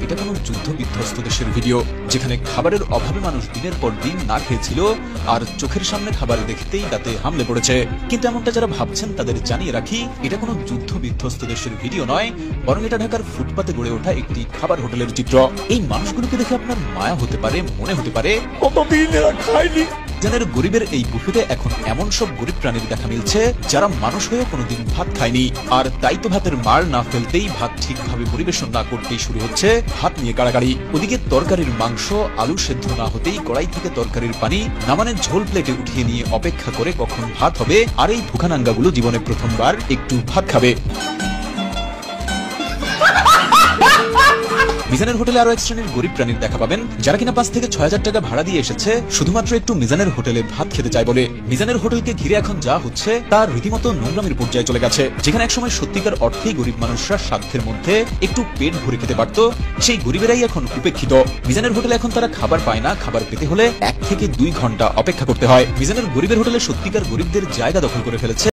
এটা কোনো যুদ্ধ বিধ্বস্ত দেশের ভিডিও, যেখানে খাবারের অভাবে মানুষ দিনের পর দিন না খেয়েছিল আর চোখের সামনে খাবার দেখতেই তাতে হামলে পড়েছে। কিন্তু এমনটা যারা ভাবছেন তাদের জানিয়ে রাখি, এটা কোনো যুদ্ধ বিধ্বস্ত দেশের ভিডিও নয়, বরং এটা ঢাকার ফুটপাতে গড়ে ওঠা একটি খাবার হোটেলের চিত্র। এই মানুষগুলোকে দেখে আপনার মায়া হতে পারে, মনে হতে পারে কতদিন এরা খায়নি। জানের গরিবের এই বুফেতে এখন এমন সব গরিব প্রাণীর দেখা মিলছে যারা মানুষ হয়েও কোনোদিন ভাত খায়নি, আর তাই তো ভাতের মার না ফেলতেই, ভাত ঠিকভাবে পরিবেশন না করতেই শুরু হচ্ছে ভাত নিয়ে কাড়াকাড়ি। ওদিকে তরকারির মাংস আলু সেদ্ধ না হতেই কড়াই থেকে তরকারির পানি নামানের ঝোল প্লেটে উঠিয়ে নিয়ে অপেক্ষা করে কখন ভাত হবে, আর এই ভুখানাঙ্গাগুলো জীবনে প্রথমবার একটু ভাত খাবে। মিজানের হোটেলে আরো এক শ্রেণীর গরিব প্রাণীর দেখা পাবেন, যারা কিনা 5 থেকে 6,000 টাকা ভাড়া দিয়ে এসেছে শুধুমাত্র একটু মিজানের হোটেলে ভাত খেতে চায় বলে। মিজানের হোটেলকে ঘিরে এখন যা হচ্ছে তার রীতিমতো নোংরামির পর্যায়ে চলে গেছে। যেখানে একসময় সত্যিকার অর্থেই গরিব মানুষরা সাধ্যের মধ্যে একটু পেট ভরে খেতে পারত, সেই গরিবেরাই এখন উপেক্ষিত। মিজানের হোটেলে এখন তারা খাবার পায় না, খাবার পেতে হলে 1 থেকে 2 ঘন্টা অপেক্ষা করতে হয়। মিজানের গরিবের হোটেলে সত্যিকার গরিবদের জায়গা দখল করে ফেলেছে